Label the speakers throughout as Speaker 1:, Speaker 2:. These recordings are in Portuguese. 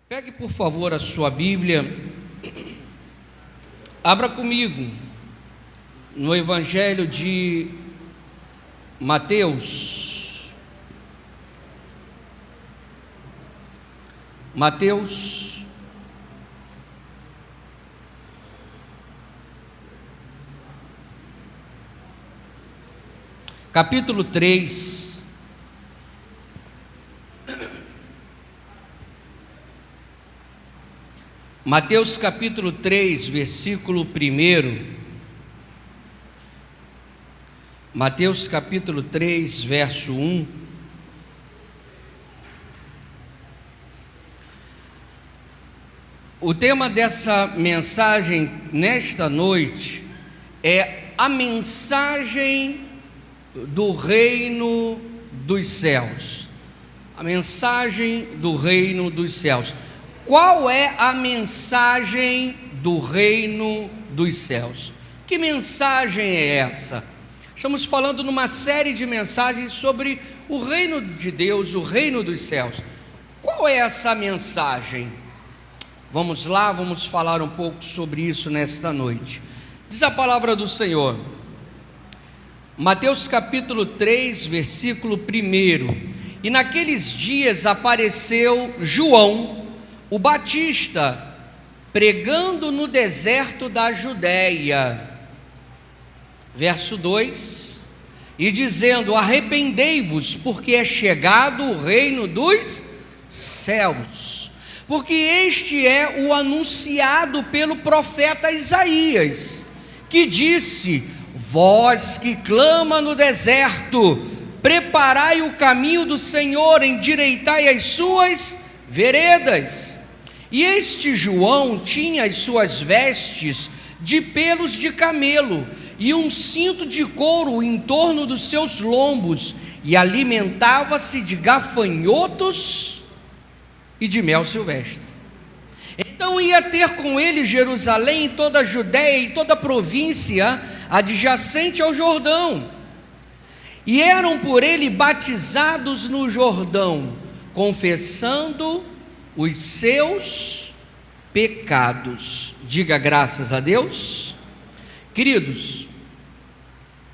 Speaker 1: Pegue, por favor, a sua Bíblia, abra comigo no Evangelho de Mateus. Mateus, capítulo 3. Mateus capítulo 3, versículo 1. Mateus capítulo 3, verso 1. O tema dessa mensagem nesta noite é a mensagem do reino dos céus. A mensagem do reino dos céus. Qual é a mensagem do reino dos céus? Que mensagem é essa? Estamos falando numa série de mensagens sobre o reino de Deus, o reino dos céus. Qual é essa mensagem? Vamos lá, vamos falar um pouco sobre isso nesta noite. Diz a palavra do Senhor, Mateus capítulo 3, versículo 1. E naqueles dias apareceu João, o Batista, pregando no deserto da Judéia, verso 2, e dizendo: arrependei-vos, porque é chegado o reino dos céus, porque este é o anunciado pelo profeta Isaías, que disse: vós que clama no deserto, preparai o caminho do Senhor, endireitai as suas veredas. E este João tinha as suas vestes de pelos de camelo e um cinto de couro em torno dos seus lombos, e alimentava-se de gafanhotos e de mel silvestre. Então ia ter com ele Jerusalém, toda a Judéia e toda a província adjacente ao Jordão, e eram por ele batizados no Jordão, confessando os seus pecados. Diga graças a Deus. Queridos,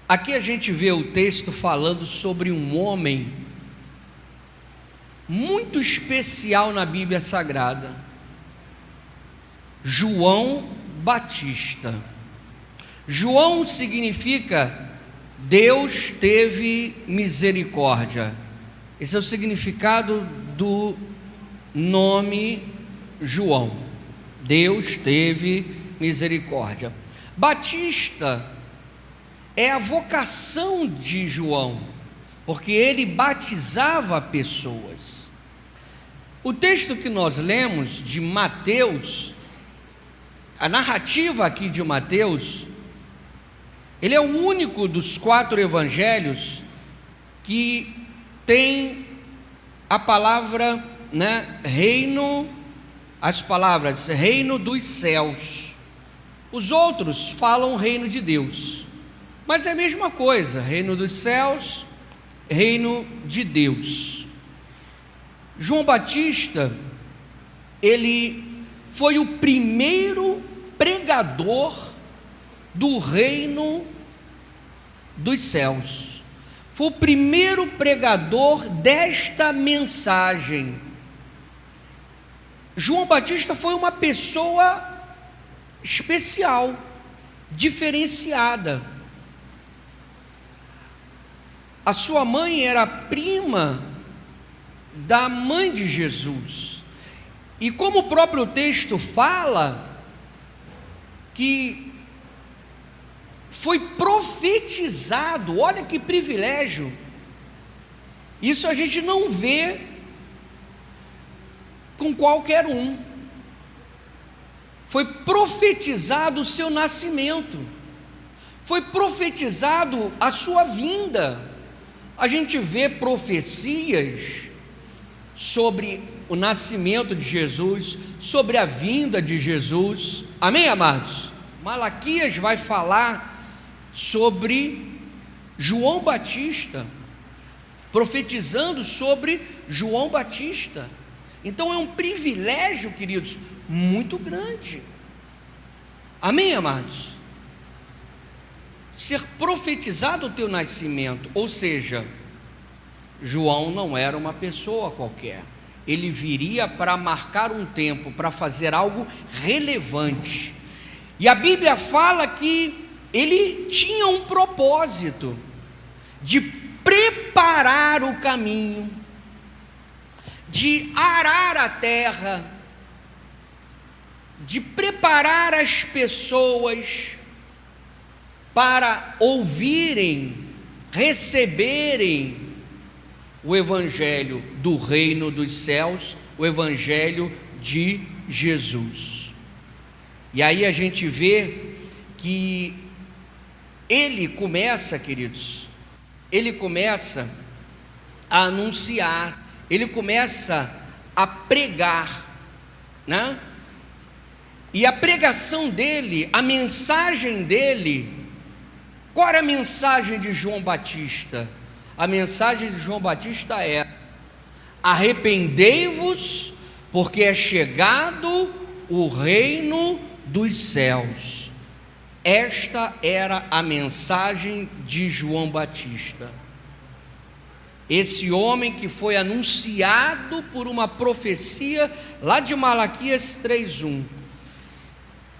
Speaker 1: aqui a gente vê o texto falando sobre um homem muito especial na Bíblia Sagrada, João Batista. João significa Deus teve misericórdia. Esse é o significado do nome João. Deus teve misericórdia. Batista é a vocação de João, porque ele batizava pessoas. O texto que nós lemos de Mateus, a narrativa aqui de Mateus, ele é o único dos 4 evangelhos que tem a palavra, reino, as palavras reino dos céus. Os outros falam reino de Deus, mas é a mesma coisa, reino dos céus, reino de Deus. João Batista, ele foi o primeiro pregador do reino dos céus. Foi o primeiro pregador desta mensagem. João Batista foi uma pessoa especial, diferenciada. A sua mãe era prima da mãe de Jesus. E como o próprio texto fala, que foi profetizado, olha que privilégio, isso a gente não vê com qualquer um. Foi profetizado o seu nascimento, foi profetizado a sua vinda. A gente vê profecias sobre o nascimento de Jesus, sobre a vinda de Jesus, amém, amados? Malaquias vai falar sobre João Batista, profetizando sobre João Batista. Então é um privilégio, queridos, muito grande. Amém, amados? Ser profetizado o teu nascimento, ou seja, João não era uma pessoa qualquer, ele viria para marcar um tempo, para fazer algo relevante, e a Bíblia fala que ele tinha um propósito, de preparar o caminho, de arar a terra, de preparar as pessoas, para ouvirem, receberem o Evangelho do reino dos céus, o Evangelho de Jesus. E aí a gente vê que ele começa, queridos, ele começa a anunciar, ele começa a pregar, né? E a pregação dele, a mensagem dele, qual era a mensagem de João Batista? A mensagem de João Batista é: arrependei-vos, porque é chegado o reino dos céus. Esta era a mensagem de João Batista. Esse homem que foi anunciado por uma profecia lá de Malaquias 3:1.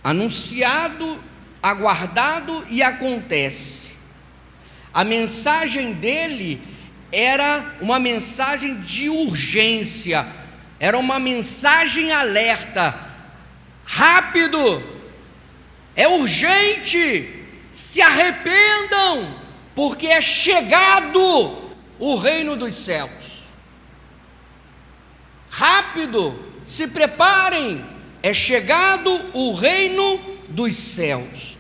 Speaker 1: Anunciado, aguardado e acontece. A mensagem dele era uma mensagem de urgência, era uma mensagem alerta: rápido, é urgente, se arrependam, porque é chegado o reino dos céus. Rápido, se preparem, é chegado o reino dos céus.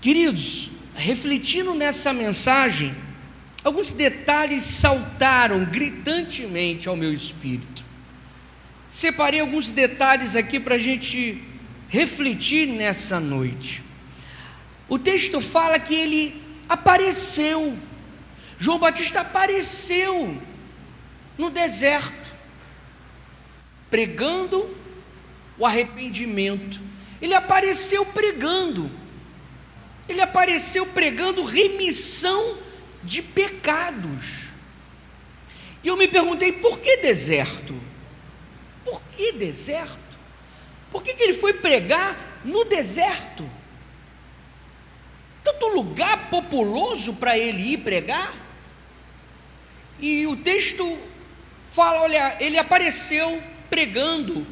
Speaker 1: Queridos, refletindo nessa mensagem, alguns detalhes saltaram gritantemente ao meu espírito. Separei alguns detalhes aqui para a gente refletir nessa noite. O texto fala que ele apareceu, João Batista apareceu no deserto, pregando o arrependimento. Ele apareceu pregando, remissão de pecados. E eu me perguntei: por que deserto? Por que deserto? Por que ele foi pregar no deserto? Tanto lugar populoso para ele ir pregar. E o texto fala: olha, ele apareceu pregando.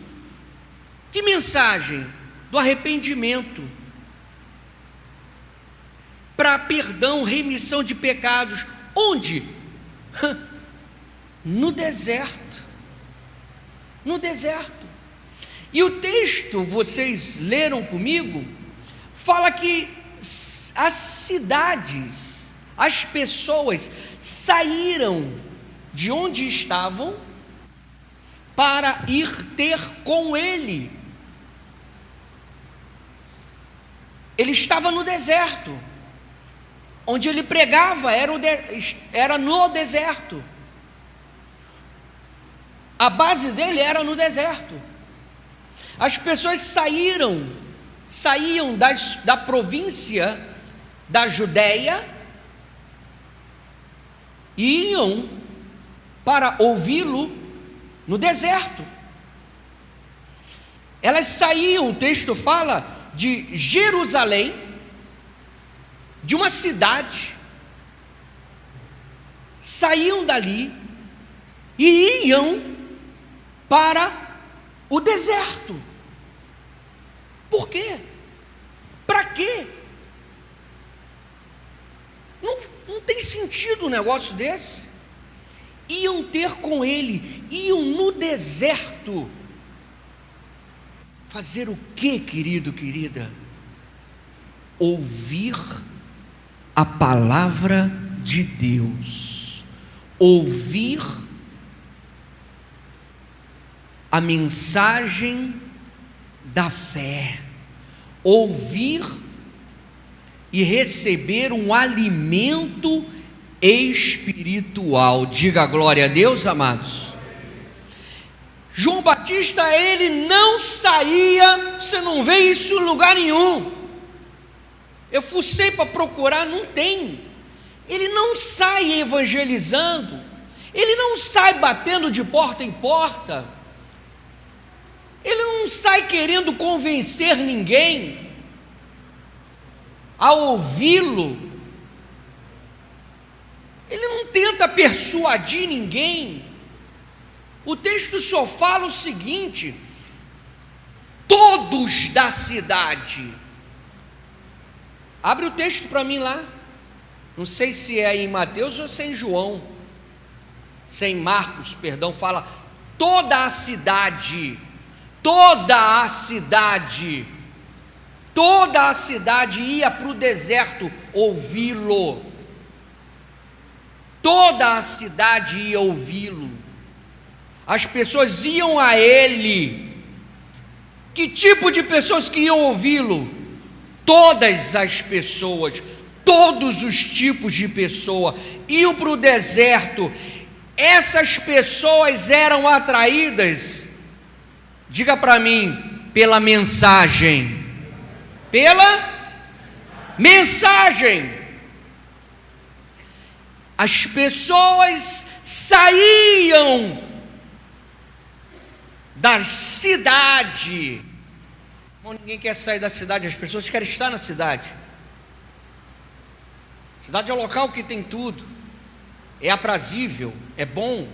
Speaker 1: Que mensagem? Do arrependimento, para perdão, remissão de pecados. Onde? No deserto. No deserto. E o texto, vocês leram comigo, fala que as cidades, as pessoas saíram de onde estavam para ir ter com ele. Ele estava no deserto, onde ele pregava era no deserto. A base dele era no deserto. As pessoas saíam da província da Judéia e iam para ouvi-lo no deserto. Elas saíam, o texto fala, de Jerusalém, de uma cidade, saíam dali e iam para o deserto. Por quê? Para quê? Não tem sentido um negócio desse. Iam ter com ele, iam no deserto. Fazer o que, querido, querida? Ouvir a palavra de Deus, ouvir a mensagem da fé, ouvir e receber um alimento espiritual. Diga glória a Deus, amados. João Batista, ele não saía, você não vê isso em lugar nenhum. Eu fucei para procurar, não tem. Ele não sai evangelizando, ele não sai batendo de porta em porta, ele não sai querendo convencer ninguém a ouvi-lo, ele não tenta persuadir ninguém. O texto só fala o seguinte: todos da cidade. Abre o texto para mim lá. Não sei se é em Mateus ou se é em João. Se é em Marcos, perdão, fala toda a cidade. Toda a cidade. Toda a cidade ia para o deserto ouvi-lo. Toda a cidade ia ouvi-lo. As pessoas iam a ele. Que tipo de pessoas que iam ouvi-lo? Todas as pessoas, todos os tipos de pessoa iam para o deserto. Essas pessoas eram atraídas, diga para mim, pela mensagem. Pela mensagem. As pessoas saíam da cidade. Ninguém quer sair da cidade, as pessoas querem estar na cidade. Cidade é o local que tem tudo, é aprazível, é bom,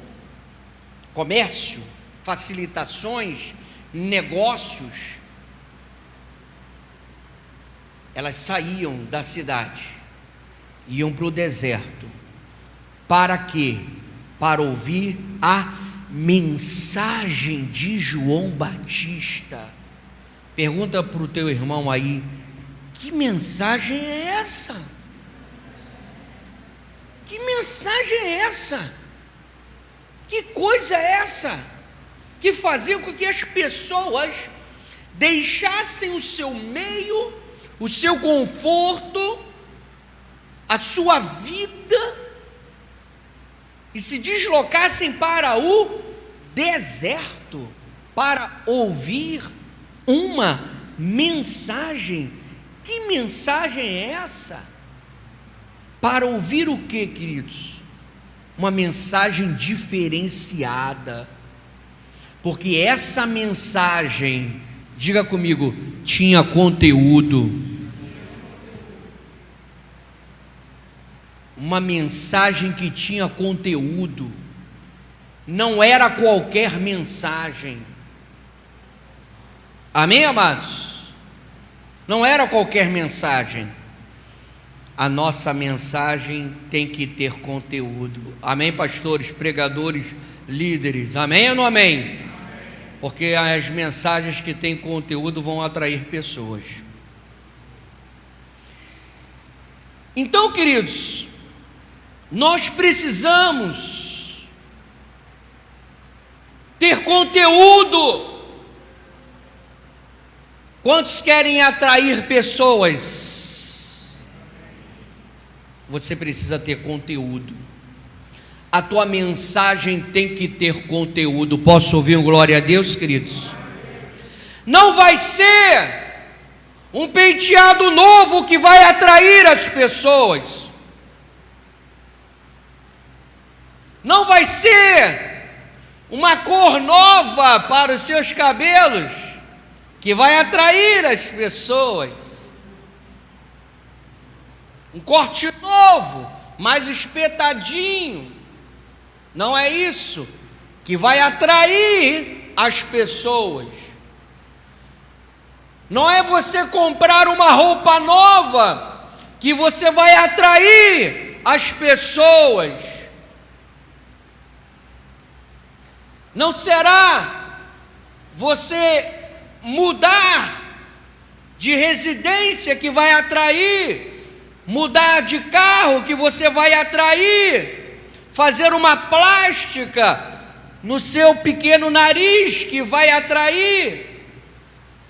Speaker 1: comércio, facilitações, negócios. Elas saíam da cidade, iam para o deserto. Para quê? Para ouvir a mensagem de João Batista. Pergunta para o teu irmão aí: que mensagem é essa? Que mensagem é essa? Que coisa é essa? Que fazia com que as pessoas deixassem o seu meio, o seu conforto, a sua vida e se deslocassem para o deserto para ouvir uma mensagem. Que mensagem é essa? Para ouvir o que, queridos? Uma mensagem diferenciada, porque essa mensagem, diga comigo, tinha conteúdo. Uma mensagem que tinha conteúdo, não era qualquer mensagem. Amém, amados? Não era qualquer mensagem. A nossa mensagem tem que ter conteúdo. Amém, pastores, pregadores, líderes? Amém ou não amém? Porque as mensagens que têm conteúdo vão atrair pessoas. Então, queridos, nós precisamos ter conteúdo. Quantos querem atrair pessoas? Você precisa ter conteúdo. A tua mensagem tem que ter conteúdo. Posso ouvir um glória a Deus, queridos? Não vai ser um penteado novo que vai atrair as pessoas. Não vai ser uma cor nova para os seus cabelos que vai atrair as pessoas. Um corte novo, mais espetadinho. Não é isso que vai atrair as pessoas. Não é você comprar uma roupa nova que você vai atrair as pessoas. Não será você mudar de residência que vai atrair, mudar de carro que você vai atrair, fazer uma plástica no seu pequeno nariz que vai atrair,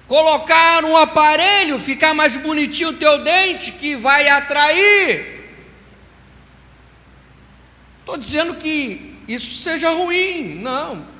Speaker 1: colocar um aparelho, ficar mais bonitinho o teu dente que vai atrair. Estou dizendo que isso seja ruim, não.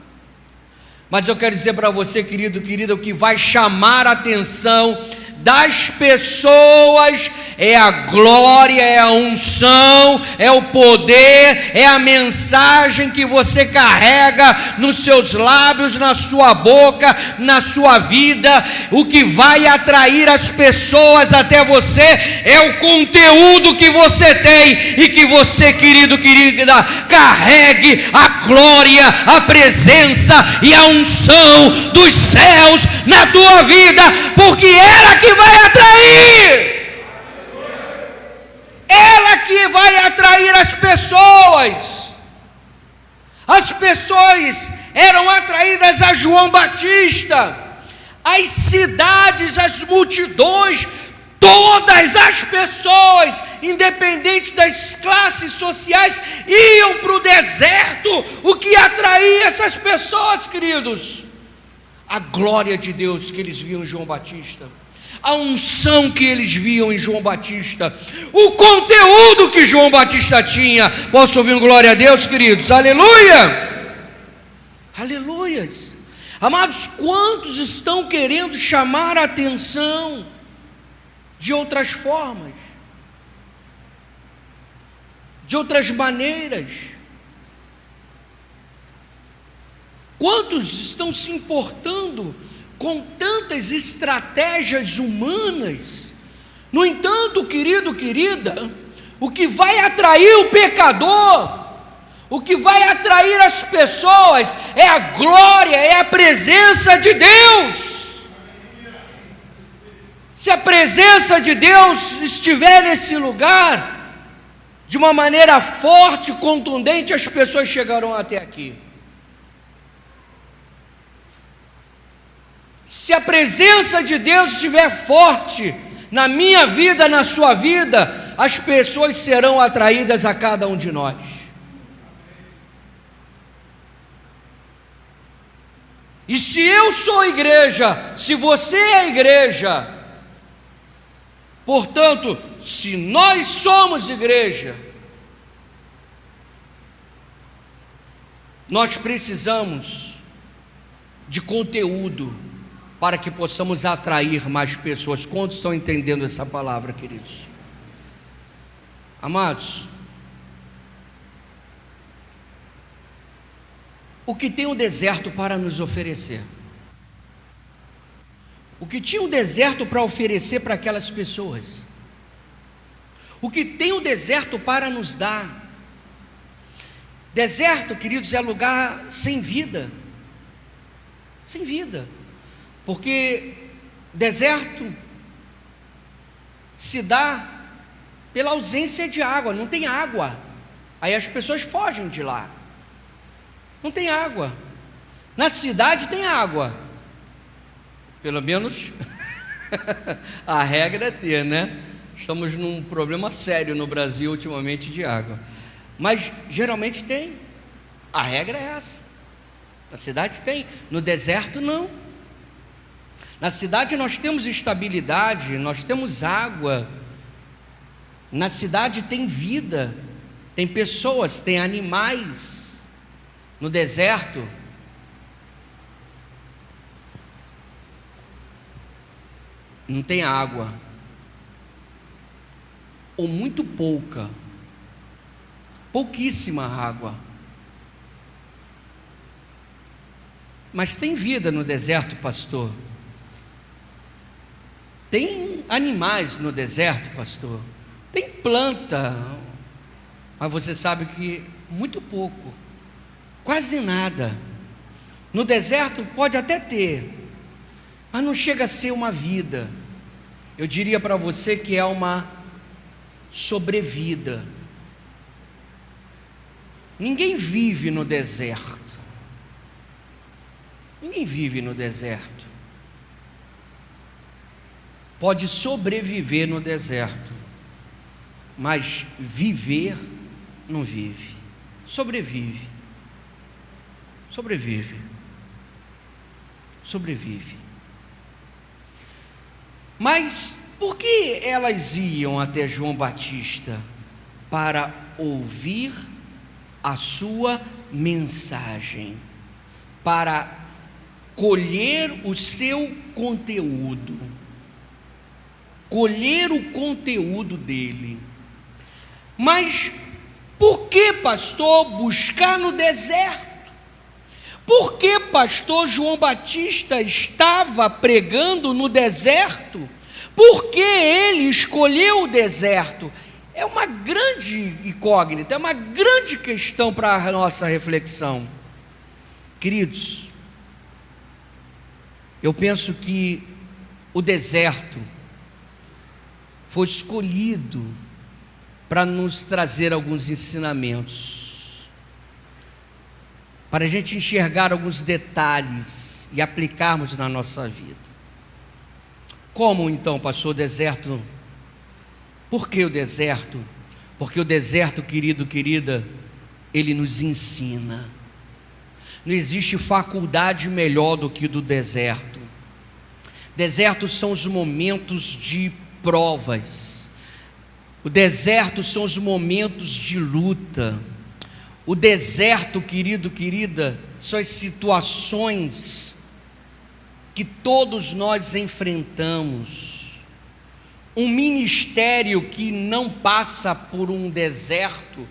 Speaker 1: Mas eu quero dizer para você, querido, querida, o que vai chamar a atenção das pessoas é a glória, é a unção, é o poder, é a mensagem que você carrega nos seus lábios, na sua boca, na sua vida. O que vai atrair as pessoas até você é o conteúdo que você tem, e que você, querido, querida, carregue a glória, a presença e a unção dos céus na tua vida, porque ela que vai atrair. Ela que vai atrair as pessoas. As pessoas eram atraídas a João Batista. As cidades, as multidões, todas as pessoas, independente das classes sociais, iam para o deserto. O que atraía essas pessoas, queridos? A glória de Deus que eles viam em João Batista, a unção que eles viam em João Batista, o conteúdo que João Batista tinha. Posso ouvir um glória a Deus, queridos? Aleluia! Aleluias! Amados, quantos estão querendo chamar a atenção de outras formas, de outras maneiras? Quantos estão se importando com tantas estratégias humanas? No entanto, querido, querida, o que vai atrair o pecador, o que vai atrair as pessoas é a glória, é a presença de Deus. Se a presença de Deus estiver nesse lugar, de uma maneira forte, contundente, as pessoas chegarão até aqui. Se a presença de Deus estiver forte na minha vida, na sua vida, as pessoas serão atraídas a cada um de nós. E se eu sou igreja, se você é igreja, portanto, se nós somos igreja, nós precisamos de conteúdo para que possamos atrair mais pessoas. Quantos estão entendendo essa palavra, queridos? Amados, o que tem o deserto para nos oferecer? O que tinha o deserto para oferecer para aquelas pessoas? O que tem o deserto para nos dar? Deserto, queridos, é lugar sem vida. Sem vida. Porque deserto se dá pela ausência de água, não tem água. Aí as pessoas fogem de lá. Não tem água. Na cidade tem água. Pelo menos a regra é ter, né? Estamos num problema sério no Brasil ultimamente de água. Mas geralmente tem. A regra é essa. Na cidade tem, no deserto não. Na cidade nós temos estabilidade, nós temos água. Na cidade tem vida, tem pessoas, tem animais. No deserto, não tem água, ou muito pouca, pouquíssima água. Mas tem vida no deserto, pastor. Tem animais no deserto, pastor. Tem planta, mas você sabe que muito pouco, quase nada. No deserto pode até ter, mas não chega a ser uma vida. Eu diria para você que é uma sobrevida. Ninguém vive no deserto. Ninguém vive no deserto. Pode sobreviver no deserto, mas viver não vive. Sobrevive. Sobrevive. Sobrevive. Mas por que elas iam até João Batista? Para ouvir a sua mensagem, para colher o seu conteúdo, colher o conteúdo dele. Mas por que, pastor, buscar no deserto? Por que, pastor, João Batista estava pregando no deserto? Por que ele escolheu o deserto? É uma grande incógnita, é uma grande questão para a nossa reflexão. Queridos, eu penso que o deserto foi escolhido para nos trazer alguns ensinamentos, para a gente enxergar alguns detalhes e aplicarmos na nossa vida. Como então, pastor, o deserto? Por que o deserto? Porque o deserto, querido, querida, ele nos ensina. Não existe faculdade melhor do que do deserto. Desertos são os momentos de provas. O deserto são os momentos de luta. O deserto, querido, querida, são as situações que todos nós enfrentamos. Um ministério que não passa por um deserto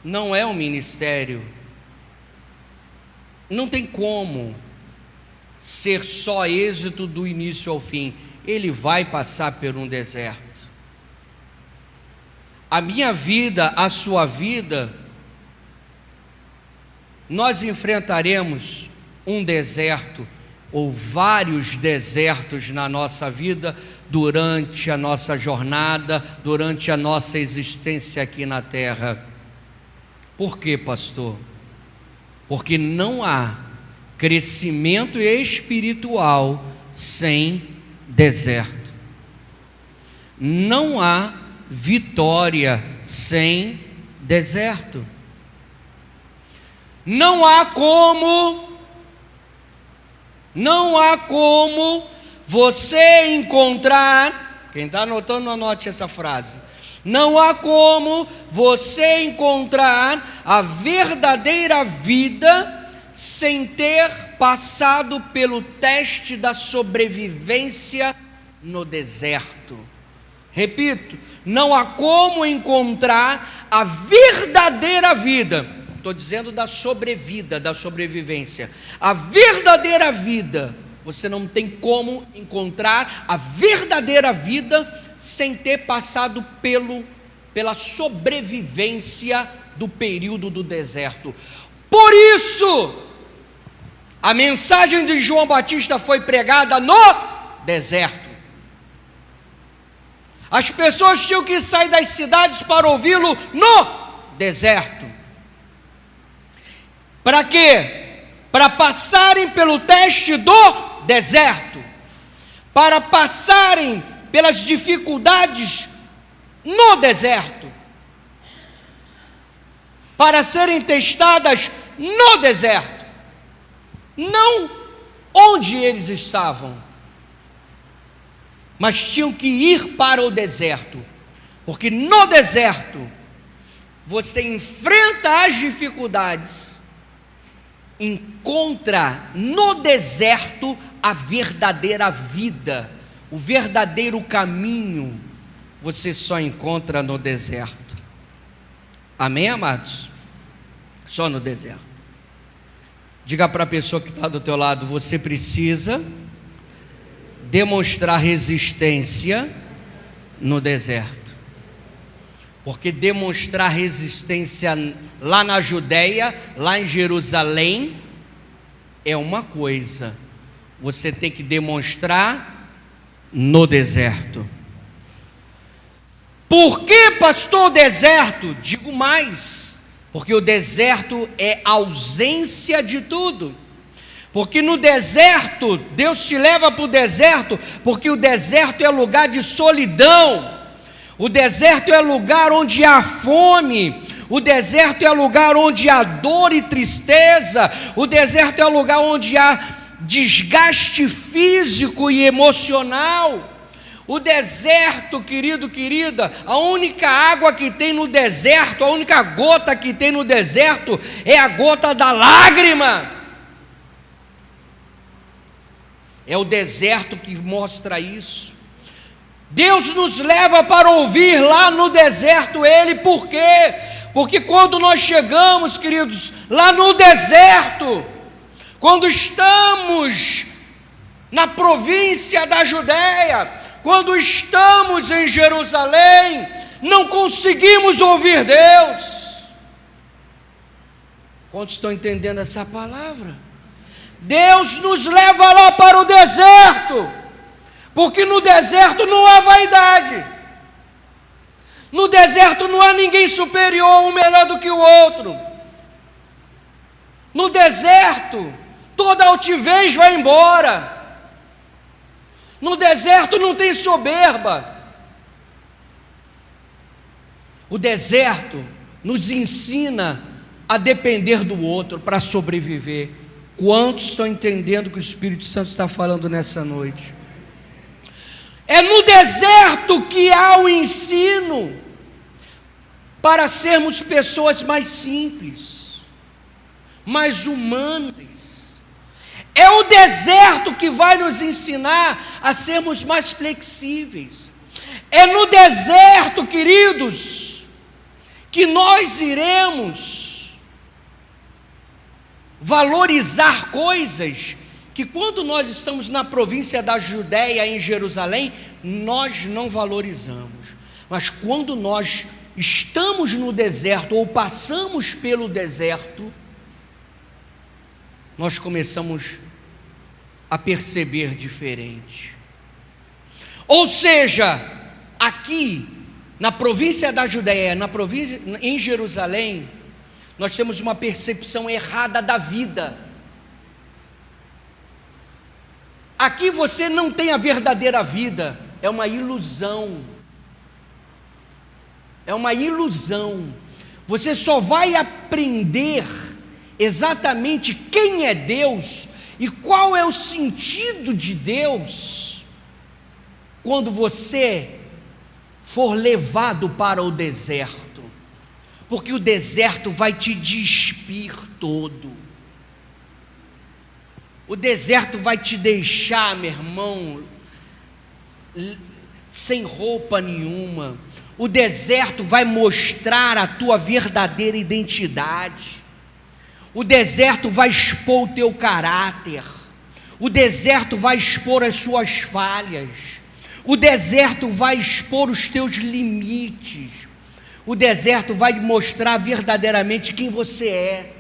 Speaker 1: não é um ministério. Não tem como ser só êxito do início ao fim. Ele vai passar por um deserto. A minha vida, a sua vida, nós enfrentaremos um deserto ou vários desertos na nossa vida durante a nossa jornada, durante a nossa existência aqui na terra. Por quê, pastor? Porque não há crescimento espiritual sem deserto. Não há vitória sem deserto. Não há como você encontrar, quem está anotando, anote essa frase. Não há como você encontrar a verdadeira vida sem ter passado pelo teste da sobrevivência no deserto. Repito, não há como encontrar a verdadeira vida. Estou dizendo da sobrevida, da sobrevivência. A verdadeira vida, você não tem como encontrar a verdadeira vida sem ter passado pela sobrevivência do período do deserto. Por isso, a mensagem de João Batista foi pregada no deserto. As pessoas tinham que sair das cidades para ouvi-lo no deserto. Para quê? Para passarem pelo teste do deserto, para passarem pelas dificuldades no deserto, para serem testadas no deserto, não onde eles estavam, mas tinham que ir para o deserto, porque no deserto você enfrenta as dificuldades, encontra no deserto a verdadeira vida, o verdadeiro caminho, você só encontra no deserto. Amém, amados? Só no deserto. Diga para a pessoa que está do teu lado: você precisa demonstrar resistência no deserto. Porque demonstrar resistência lá na Judéia, lá em Jerusalém, é uma coisa. Você tem que demonstrar no deserto. Por que, pastor, deserto? Digo mais, porque o deserto é ausência de tudo. Porque no deserto, Deus te leva para o deserto, porque o deserto é lugar de solidão. O deserto é lugar onde há fome. O deserto é lugar onde há dor e tristeza. O deserto é lugar onde há desgaste físico e emocional. O deserto, querido, querida, a única água que tem no deserto, a única gota que tem no deserto é a gota da lágrima. É o deserto que mostra isso. Deus nos leva para ouvir lá no deserto Ele, por quê? Porque quando nós chegamos, queridos, lá no deserto, quando estamos na província da Judéia, quando estamos em Jerusalém, não conseguimos ouvir Deus. Quantos estão entendendo essa palavra? Deus nos leva lá para o deserto, porque no deserto não há vaidade, no deserto não há ninguém superior, um melhor do que o outro. No deserto, toda altivez vai embora. No deserto não tem soberba. O deserto nos ensina a depender do outro para sobreviver. Quantos estão entendendo o que o Espírito Santo está falando nessa noite? É no deserto que há o ensino para sermos pessoas mais simples, mais humanas. É o deserto que vai nos ensinar a sermos mais flexíveis. É no deserto, queridos, que nós iremos valorizar coisas que, quando nós estamos na província da Judéia, em Jerusalém, nós não valorizamos. Mas quando nós estamos no deserto ou passamos pelo deserto, nós começamos a perceber diferente. Ou seja, aqui na província da Judéia, em Jerusalém, nós temos uma percepção errada da vida. Aqui você não tem a verdadeira vida, é uma ilusão. É uma ilusão. Você só vai aprender exatamente quem é Deus e qual é o sentido de Deus quando você for levado para o deserto. Porque o deserto vai te despir todo. O deserto vai te deixar, meu irmão, sem roupa nenhuma. O deserto vai mostrar a tua verdadeira identidade. O deserto vai expor o teu caráter. O deserto vai expor as suas falhas. O deserto vai expor os teus limites. O deserto vai mostrar verdadeiramente quem você é.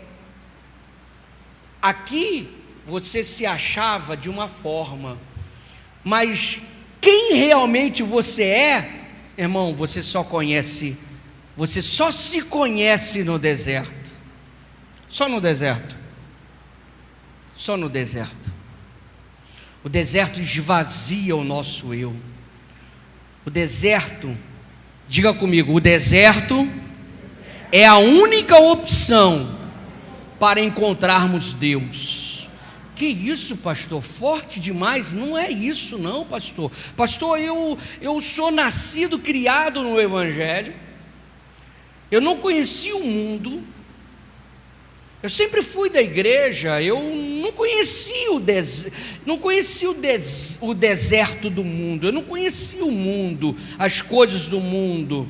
Speaker 1: Aqui você se achava de uma forma, mas quem realmente você é, irmão, você só se conhece no deserto. Só no deserto. Só no deserto. O deserto esvazia o nosso eu. O deserto, diga comigo, o deserto é a única opção para encontrarmos Deus. Que isso, pastor? Forte demais? Não é isso não, pastor. Pastor, eu sou nascido, criado no Evangelho. Eu não conheci o mundo. Eu sempre fui da igreja. Eu não conheci o deserto do mundo. Eu não conheci o mundo, as coisas do mundo.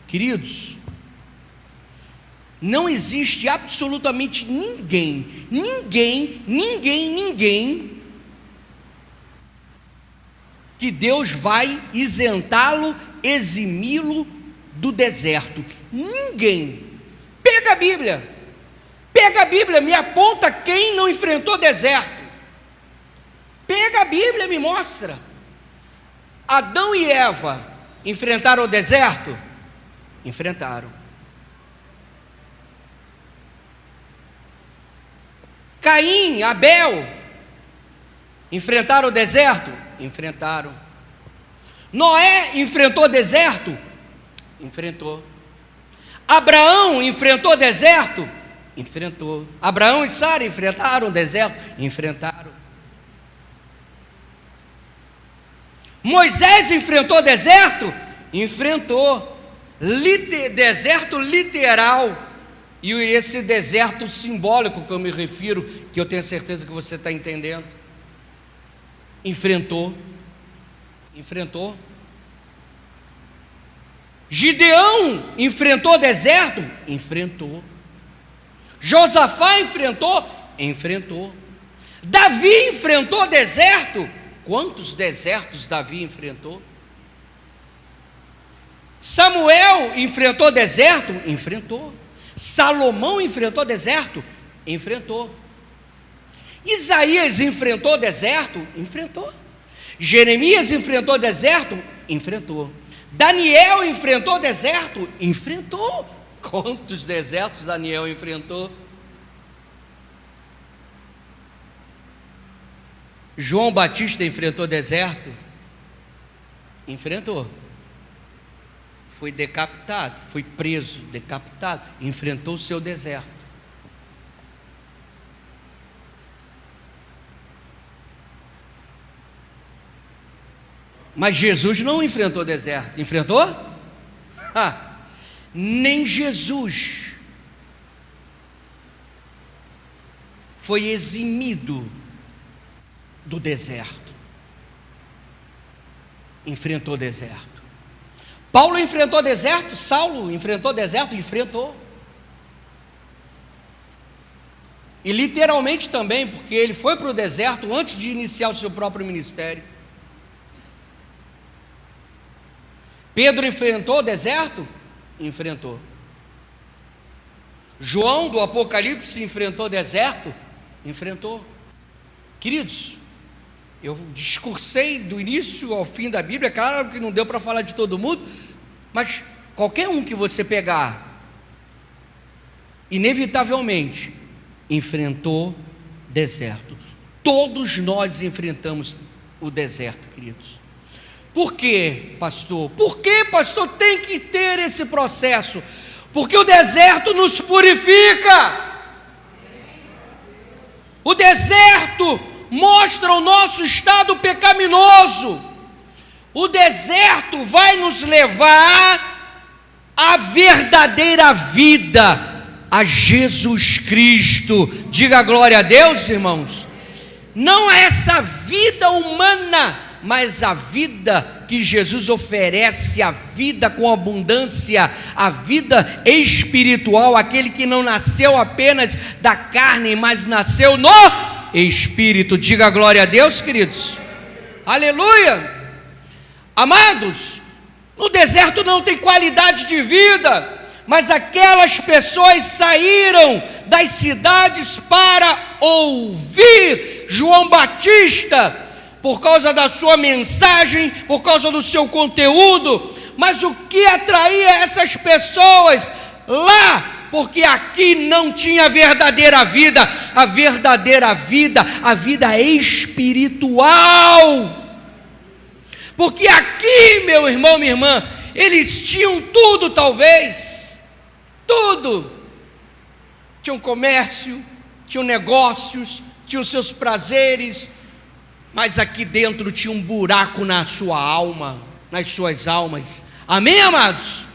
Speaker 1: Queridos, não existe absolutamente ninguém que Deus vai isentá-lo, eximi-lo do deserto. Ninguém. Pega a Bíblia, me aponta quem não enfrentou deserto. Pega a Bíblia, me mostra. Adão e Eva enfrentaram o deserto? Enfrentaram. Caim, Abel, enfrentaram o deserto? Enfrentaram. Noé enfrentou o deserto? Enfrentou. Abraão enfrentou o deserto? Enfrentou. Abraão e Sara enfrentaram o deserto? Enfrentaram. Moisés enfrentou o deserto? Enfrentou. Deserto literal. E esse deserto simbólico que eu me refiro, que eu tenho certeza que você está entendendo. Enfrentou. Gideão enfrentou deserto? Enfrentou. Josafá enfrentou. Davi enfrentou deserto? Quantos desertos Davi enfrentou? Samuel enfrentou deserto? Enfrentou. Salomão enfrentou deserto? Enfrentou. Isaías enfrentou deserto? Enfrentou. Jeremias enfrentou deserto? Enfrentou. Daniel enfrentou deserto? Enfrentou. Quantos desertos Daniel enfrentou? João Batista enfrentou deserto? Enfrentou. Foi decapitado, foi preso, decapitado, enfrentou o seu deserto. Mas Jesus não enfrentou deserto. Enfrentou? Nem Jesus foi eximido do deserto. Enfrentou deserto. Paulo enfrentou deserto, Saulo enfrentou deserto, enfrentou. E literalmente também, porque ele foi para o deserto antes de iniciar o seu próprio ministério. Pedro enfrentou o deserto? Enfrentou. João do Apocalipse enfrentou deserto? Enfrentou. Queridos, eu discursei do início ao fim da Bíblia, claro que não deu para falar de todo mundo, mas qualquer um que você pegar, inevitavelmente, enfrentou deserto. Todos nós enfrentamos o deserto, queridos. Por quê, pastor? Por que, pastor, tem que ter esse processo? Porque o deserto nos purifica. O deserto mostra o nosso estado pecaminoso. O deserto vai nos levar à verdadeira vida, a Jesus Cristo. Diga glória a Deus, irmãos. Não é essa vida humana, mas a vida que Jesus oferece, a vida com abundância, a vida espiritual, aquele que não nasceu apenas da carne, mas nasceu no Espírito. Diga glória a Deus, queridos. Aleluia. Amados, no deserto não tem qualidade de vida, mas aquelas pessoas saíram das cidades para ouvir João Batista, por causa da sua mensagem, por causa do seu conteúdo. Mas o que atraía essas pessoas lá? Porque aqui não tinha verdadeira vida, a verdadeira vida, a vida espiritual. Porque aqui, meu irmão, minha irmã, eles tinham tudo, talvez, tudo. Tinham comércio, tinham negócios, tinham seus prazeres, mas aqui dentro tinha um buraco na sua alma, nas suas almas. Amém, amados?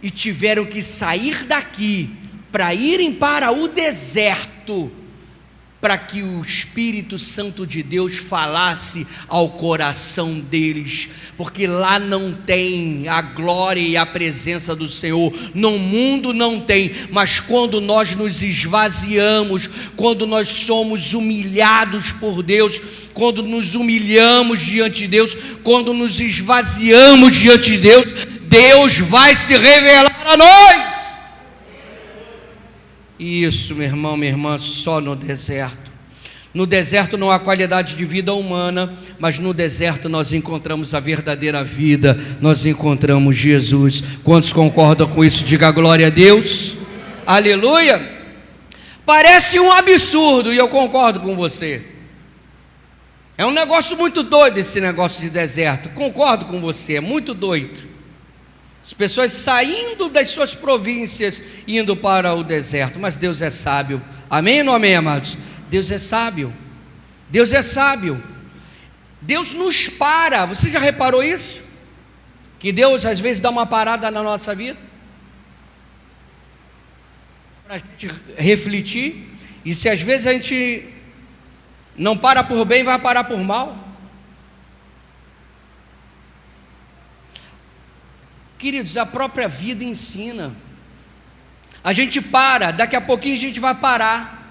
Speaker 1: E tiveram que sair daqui para irem para o deserto, para que o Espírito Santo de Deus falasse ao coração deles, porque lá não tem a glória e a presença do Senhor, no mundo não tem, mas quando nós nos esvaziamos, quando nós somos humilhados por Deus, quando nos humilhamos diante de Deus, quando nos esvaziamos diante de Deus, Deus vai se revelar a nós. Isso, meu irmão, minha irmã, só no deserto. No deserto não há qualidade de vida humana, mas no deserto nós encontramos a verdadeira vida, nós encontramos Jesus. Quantos concordam com isso? Diga glória a Deus. Aleluia. Parece um absurdo, e eu concordo com você. É um negócio muito doido esse negócio de deserto. Concordo com você, é muito doido. As pessoas saindo das suas províncias, indo para o deserto. Mas Deus é sábio. Amém ou não amém, amados? Deus é sábio. Deus é sábio. Deus nos para. Você já reparou isso? Que Deus às vezes dá uma parada na nossa vida, para a gente refletir. E se às vezes a gente não para por bem, vai parar por mal. Queridos, a própria vida ensina. A gente para, daqui a pouquinho a gente vai parar.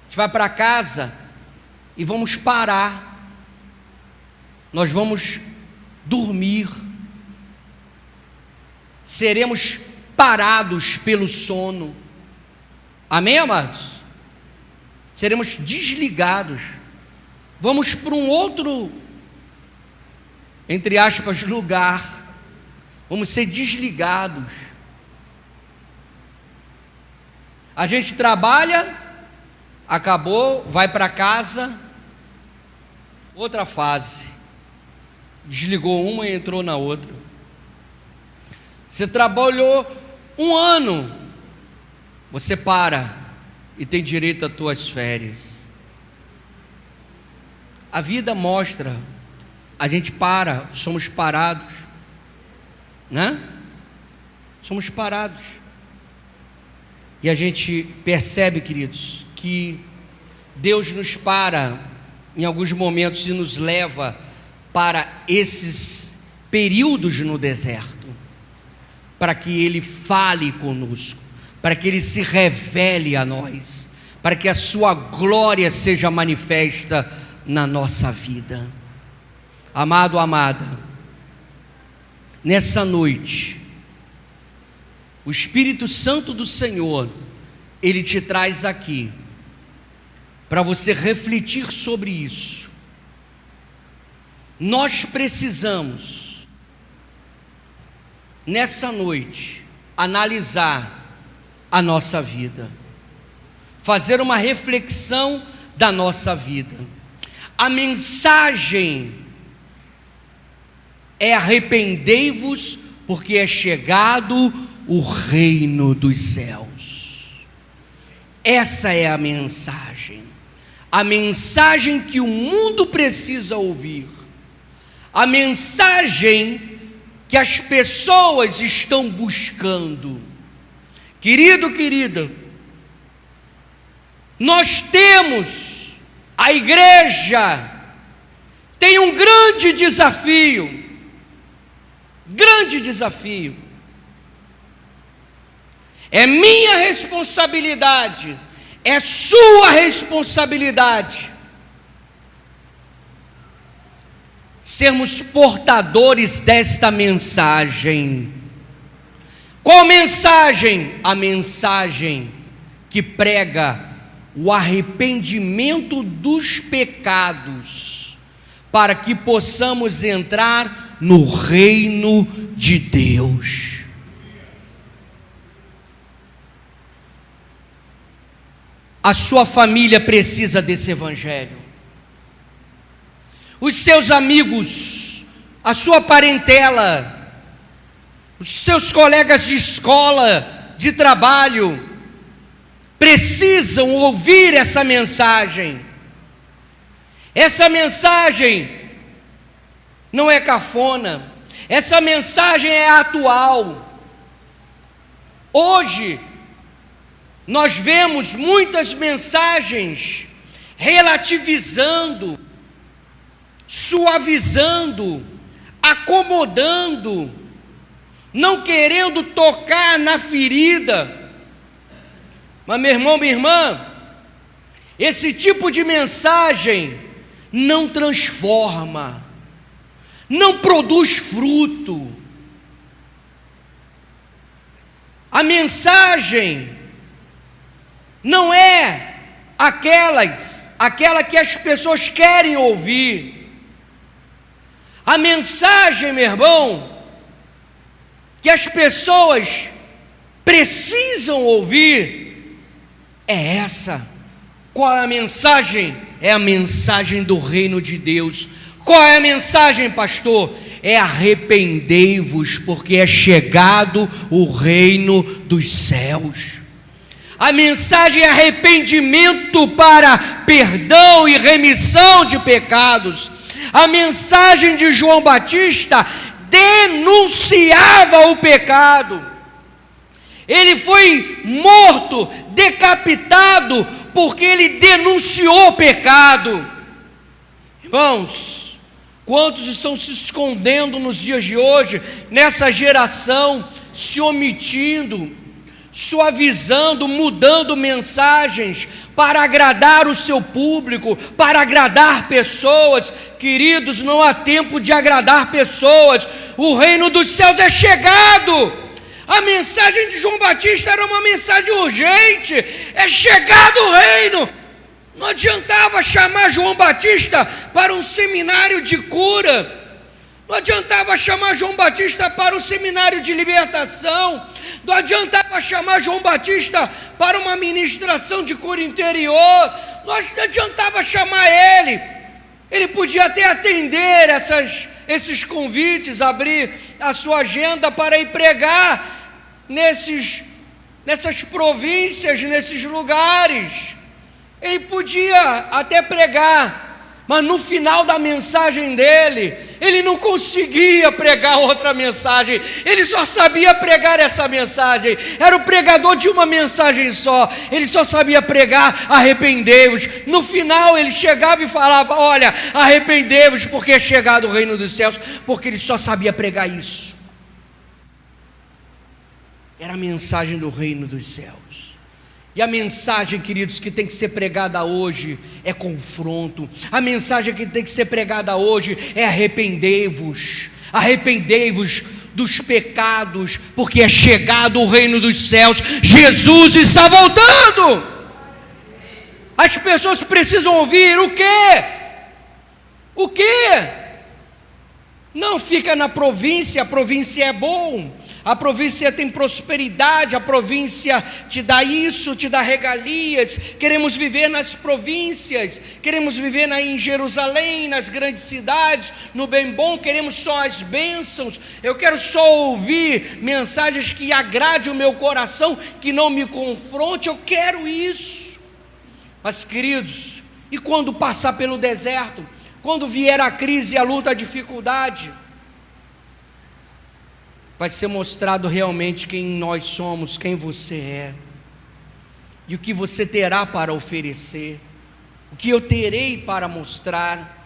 Speaker 1: A gente vai para casa e vamos parar. Nós vamos dormir. Seremos parados pelo sono. Amém, amados? Seremos desligados. Vamos para um outro, entre aspas, lugar. Vamos ser desligados. A gente trabalha, acabou, vai para casa, outra fase. Desligou uma e entrou na outra. Você trabalhou 1 ano, você para e tem direito às tuas férias. A vida mostra, a gente para, somos parados, né? Somos parados. E a gente percebe, queridos, que Deus nos para em alguns momentos e nos leva para esses períodos no deserto, para que Ele fale conosco, para que Ele se revele a nós, para que a sua glória seja manifesta na nossa vida. Amado, amada, nessa noite, o Espírito Santo do Senhor, Ele te traz aqui, para você refletir sobre isso. Nós precisamos, nessa noite, analisar a nossa vida, fazer uma reflexão da nossa vida. A mensagem é: arrependei-vos, porque é chegado o reino dos céus. Essa é a mensagem que o mundo precisa ouvir, a mensagem que as pessoas estão buscando. Querido, querida, nós temos, a igreja tem um grande desafio, é minha responsabilidade, é sua responsabilidade, sermos portadores desta mensagem. Qual mensagem? A mensagem que prega o arrependimento dos pecados, para que possamos entrar no reino de Deus. A sua família precisa desse evangelho. Os seus amigos, a sua parentela, os seus colegas de escola, de trabalho, precisam ouvir essa mensagem. Essa mensagem não é cafona, essa mensagem é atual. Hoje, nós vemos muitas mensagens relativizando, suavizando, acomodando, não querendo tocar na ferida. Mas, meu irmão, minha irmã, esse tipo de mensagem não transforma, não produz fruto. A mensagem não é aquela que as pessoas querem ouvir. A mensagem, meu irmão, que as pessoas precisam ouvir é essa. Qual é a mensagem? É a mensagem do reino de Deus. Qual é a mensagem, pastor? É: arrependei-vos, porque é chegado o reino dos céus. A mensagem é arrependimento para perdão e remissão de pecados. A mensagem de João Batista denunciava o pecado. Ele foi morto, decapitado, porque ele denunciou o pecado. Irmãos, Quantos estão se escondendo nos dias de hoje, nessa geração, se omitindo, suavizando, mudando mensagens para agradar o seu público, para agradar pessoas. Queridos, não há tempo de agradar pessoas, o reino dos céus é chegado. A mensagem de João Batista era uma mensagem urgente, é chegado o reino. Não adiantava chamar João Batista para um seminário de cura, não adiantava chamar João Batista para um seminário de libertação, não adiantava chamar João Batista para uma ministração de cura interior, não adiantava chamar ele podia até atender esses convites, abrir a sua agenda para ir pregar nessas províncias, nesses lugares. Ele podia até pregar, mas no final da mensagem dele, ele não conseguia pregar outra mensagem, ele só sabia pregar essa mensagem, era o pregador de uma mensagem só, ele só sabia pregar: arrependei-vos. No final ele chegava e falava: olha, arrependei-vos, porque é chegado o reino dos céus, porque ele só sabia pregar isso. Era a mensagem do reino dos céus. E a mensagem, queridos, que tem que ser pregada hoje é confronto. A mensagem que tem que ser pregada hoje é: arrependei-vos, arrependei-vos dos pecados, porque é chegado o reino dos céus, Jesus está voltando. As pessoas precisam ouvir o quê? O quê? Não fica na província, a província é bom, a província tem prosperidade, a província te dá isso, te dá regalias. Queremos viver nas províncias, queremos viver em Jerusalém, nas grandes cidades, no bem bom, queremos só as bênçãos. Eu quero só ouvir mensagens que agradem o meu coração, que não me confronte, eu quero isso. Mas, queridos, e quando passar pelo deserto, quando vier a crise, a luta, a dificuldade, vai ser mostrado realmente quem nós somos, quem você é, e o que você terá para oferecer, o que eu terei para mostrar.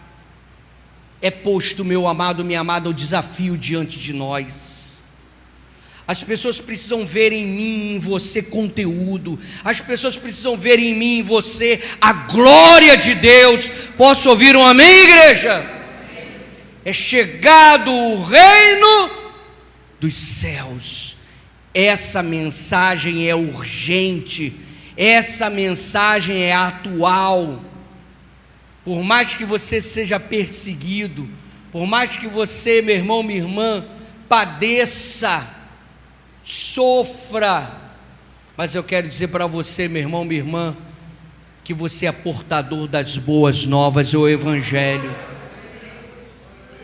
Speaker 1: É posto, meu amado, minha amada, o desafio diante de nós. As pessoas precisam ver em mim e em você conteúdo, as pessoas precisam ver em mim e em você a glória de Deus. Posso ouvir um amém, igreja? É chegado o reino dos céus. Essa mensagem é urgente, essa mensagem é atual. Por mais que você seja perseguido, por mais que você, meu irmão, minha irmã, padeça, sofra, mas eu quero dizer para você, meu irmão, minha irmã, que você é portador das boas novas, o Evangelho.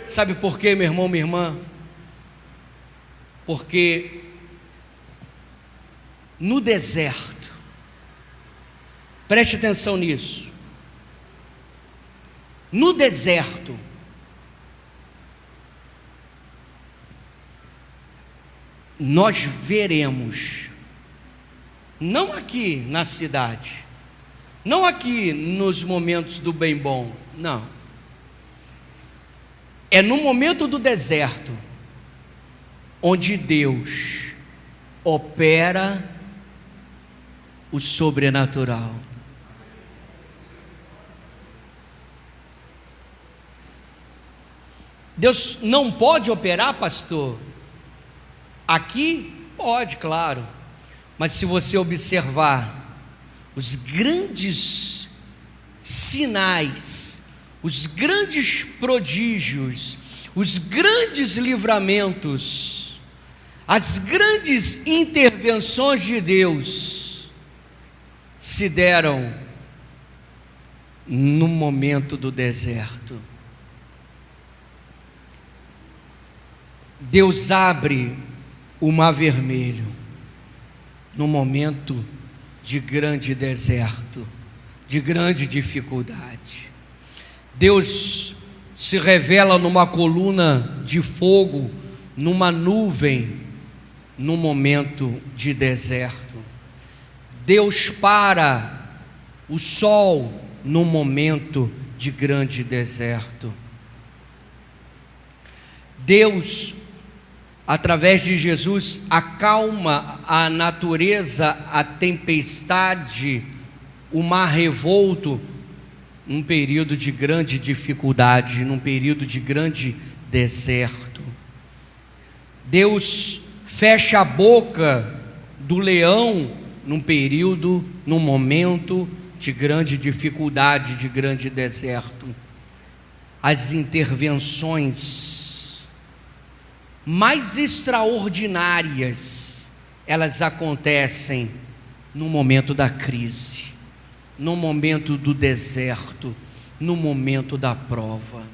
Speaker 1: Sabe por quê, meu irmão, minha irmã? Porque no deserto, preste atenção nisso, no deserto, nós veremos, não aqui na cidade, não aqui nos momentos do bem bom, não, é no momento do deserto, onde Deus opera o sobrenatural. Deus não pode operar, pastor? Aqui pode, claro, mas se você observar os grandes sinais, os grandes prodígios, os grandes livramentos, as grandes intervenções de Deus se deram no momento do deserto. Deus abre o mar vermelho no momento de grande deserto, de grande dificuldade. Deus se revela numa coluna de fogo, numa nuvem, no momento de deserto. Deus para o sol no momento de grande deserto. Deus, através de Jesus, acalma a natureza, a tempestade, o mar revolto, num período de grande dificuldade, num período de grande deserto. Deus fecha a boca do leão num momento de grande dificuldade, de grande deserto. As intervenções mais extraordinárias, elas acontecem no momento da crise, no momento do deserto, no momento da prova.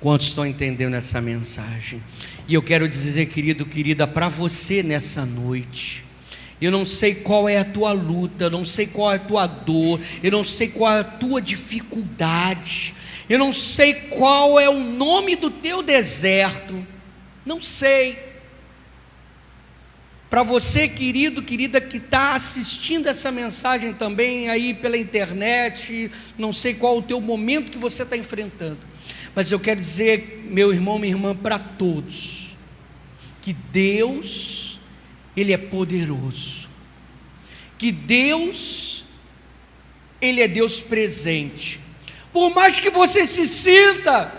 Speaker 1: Quantos estão entendendo essa mensagem? E eu quero dizer, querido, querida, para você nessa noite, eu não sei qual é a tua luta, eu não sei qual é a tua dor, eu não sei qual é a tua dificuldade, eu não sei qual é o nome do teu deserto, não sei. Para você, querido, querida, que está assistindo essa mensagem também aí pela internet, não sei qual o teu momento que você está enfrentando, mas eu quero dizer, meu irmão, minha irmã, para todos, que Deus, Ele é poderoso, que Deus, Ele é Deus presente. Por mais que você se sinta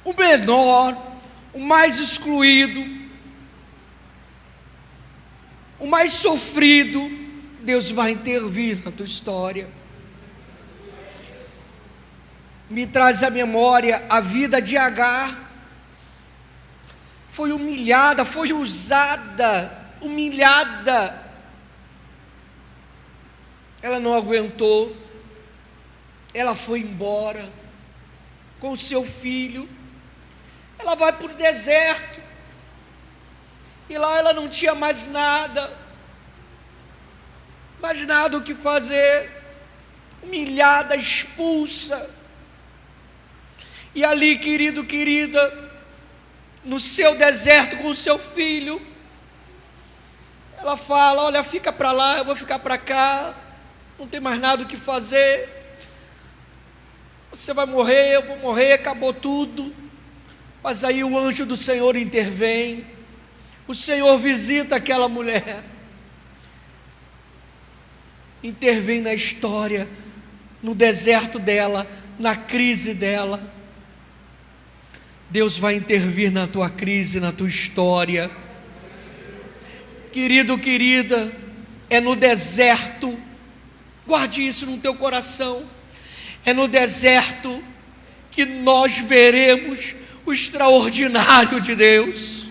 Speaker 1: o menor, o mais excluído, o mais sofrido, Deus vai intervir na tua história. Me traz à memória a vida de Agar. Foi humilhada, foi usada, humilhada. Ela não aguentou, ela foi embora com o seu filho. Ela vai para o deserto, e lá ela não tinha mais nada o que fazer, humilhada, expulsa. E ali, querido, querida, no seu deserto com o seu filho, ela fala: olha, fica para lá, eu vou ficar para cá, não tem mais nada o que fazer, você vai morrer, eu vou morrer, acabou tudo. Mas aí o anjo do Senhor intervém, o Senhor visita aquela mulher, intervém na história, no deserto dela, na crise dela. Deus vai intervir na tua crise, na tua história. Querido, querida, é no deserto, guarde isso no teu coração, é no deserto que nós veremos o extraordinário de Deus.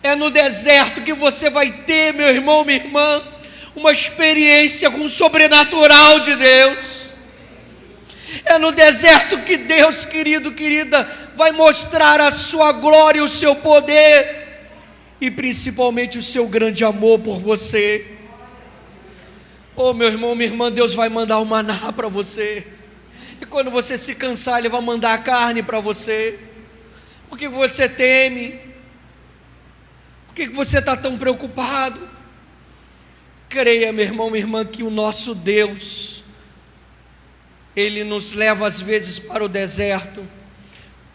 Speaker 1: É no deserto que você vai ter, meu irmão, minha irmã, uma experiência com o sobrenatural de Deus. É no deserto que Deus, querido, querida, vai mostrar a sua glória, o seu poder e principalmente o seu grande amor por você. Oh, meu irmão, minha irmã, Deus vai mandar o maná para você. E quando você se cansar, Ele vai mandar a carne para você. Por que você teme? Por que você está tão preocupado? Creia, meu irmão, minha irmã, que o nosso Deus, Ele nos leva às vezes para o deserto,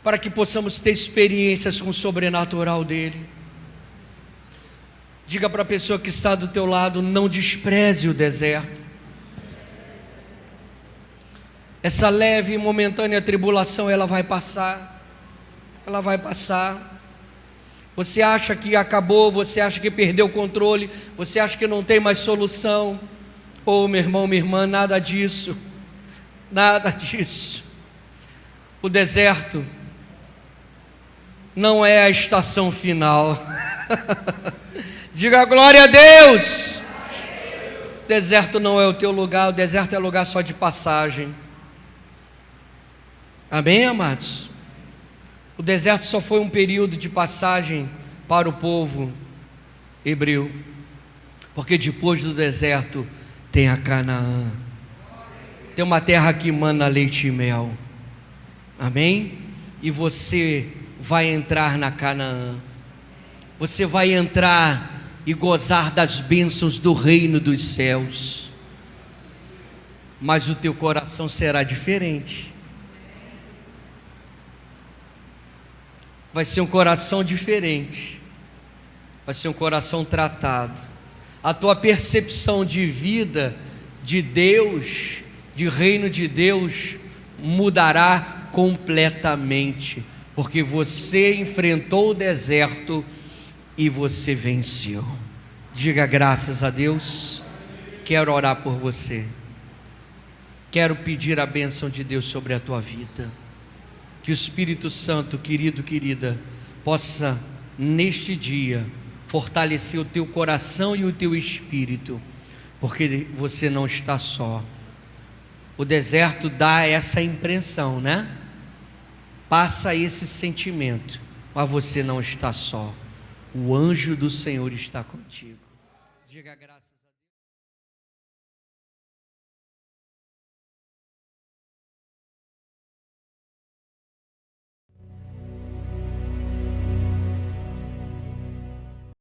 Speaker 1: para que possamos ter experiências com o sobrenatural dEle. Diga para a pessoa que está do teu lado: não despreze o deserto. Essa leve e momentânea tribulação, ela vai passar. Ela vai passar. Você acha que acabou, você acha que perdeu o controle, você acha que não tem mais solução. Oh, meu irmão, minha irmã, nada disso. Nada disso. O deserto não é a estação final. Diga glória a Deus. O deserto não é o teu lugar, o deserto é lugar só de passagem. Amém, amados? O deserto só foi um período de passagem para o povo hebreu, porque depois do deserto tem a Canaã. Tem uma terra que mana leite e mel. Amém? E você vai entrar na Canaã. Você vai entrar e gozar das bênçãos do reino dos céus. mas o teu coração será diferente. Vai ser um coração diferente, vai ser um coração tratado. A tua percepção de vida, de Deus, de reino de Deus, mudará completamente, porque você enfrentou o deserto e você venceu. Diga graças a Deus. Quero orar por você, quero pedir a bênção de Deus sobre a tua vida. Que o Espírito Santo, querido, querida, possa neste dia fortalecer o teu coração e o teu espírito, porque você não está só. O deserto dá essa impressão, né? Passa esse sentimento, mas você não está só. O anjo do Senhor está contigo. Diga graças.